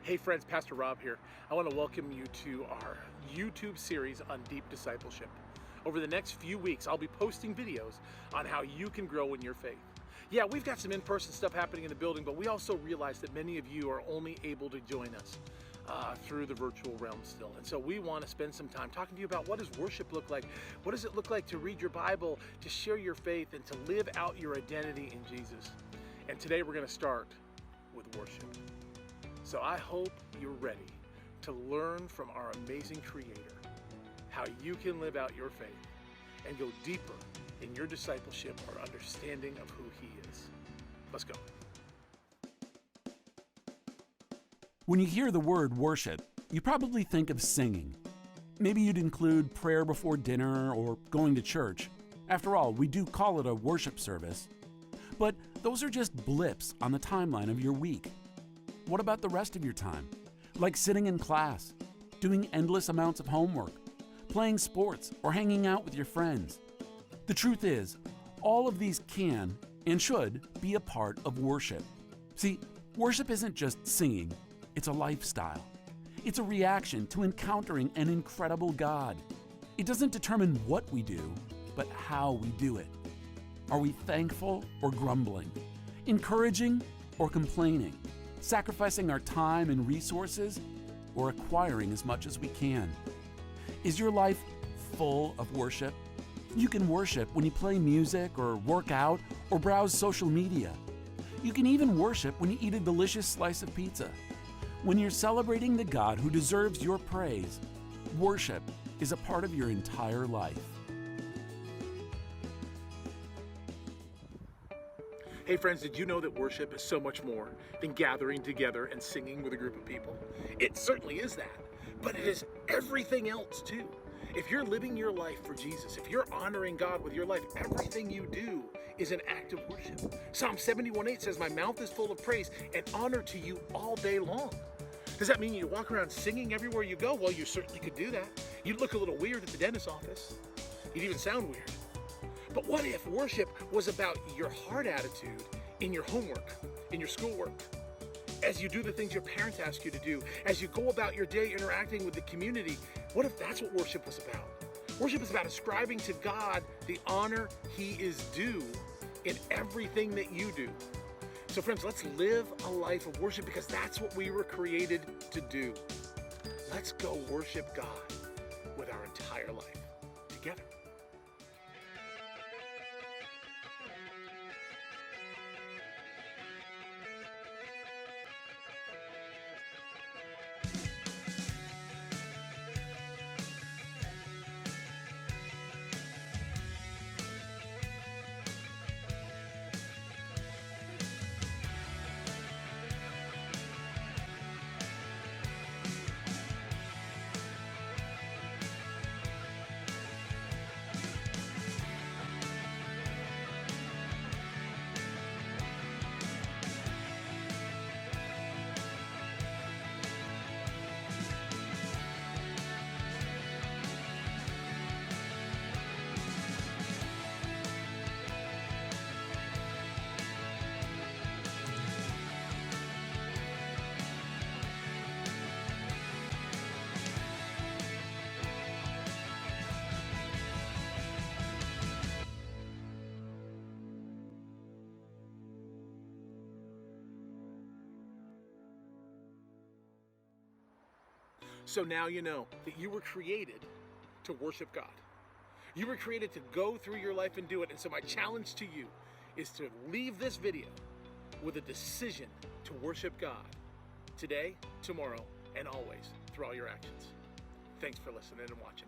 Hey friends, Pastor Rob here. I want to welcome you to our YouTube series on deep discipleship. Over the next few weeks, I'll be posting videos on how you can grow in your faith. Yeah, we've got some in-person stuff happening in the building, but we also realize that many of you are only able to join us through the virtual realm still. And so we want to spend some time talking to you about what does worship look like? What does it look like to read your Bible, to share your faith, and to live out your identity in Jesus? And today we're going to start with worship. So I hope you're ready to learn from our amazing Creator how you can live out your faith and go deeper in your discipleship or understanding of who He is. Let's go. When you hear the word worship, you probably think of singing. Maybe you'd include prayer before dinner or going to church. After all, we do call it a worship service. But those are just blips on the timeline of your week. What about the rest of your time? Like sitting in class, doing endless amounts of homework, playing sports, or hanging out with your friends. The truth is, all of these can and should be a part of worship. See, worship isn't just singing, it's a lifestyle. It's a reaction to encountering an incredible God. It doesn't determine what we do, but how we do it. Are we thankful or grumbling? Encouraging or complaining? Sacrificing our time and resources, or acquiring as much as we can? Is your life full of worship? You can worship when you play music or work out or browse social media. You can even worship when you eat a delicious slice of pizza. When you're celebrating the God who deserves your praise, worship is a part of your entire life. Hey friends, did you know that worship is so much more than gathering together and singing with a group of people? It certainly is that, but it is everything else too. If you're living your life for Jesus, if you're honoring God with your life, everything you do is an act of worship. Psalm 71:8 says, "My mouth is full of praise and honor to you all day long." Does that mean you walk around singing everywhere you go? Well, you certainly could do that. You'd look a little weird at the dentist's office. You'd even sound weird. But what if worship was about your heart attitude in your homework, in your schoolwork, as you do the things your parents ask you to do, as you go about your day interacting with the community? What if that's what worship was about? Worship is about ascribing to God the honor He is due in everything that you do. So friends, let's live a life of worship because that's what we were created to do. Let's go worship God with our entire life together. So now you know that you were created to worship God. You were created to go through your life and do it. And so my challenge to you is to leave this video with a decision to worship God today, tomorrow, and always through all your actions. Thanks for listening and watching.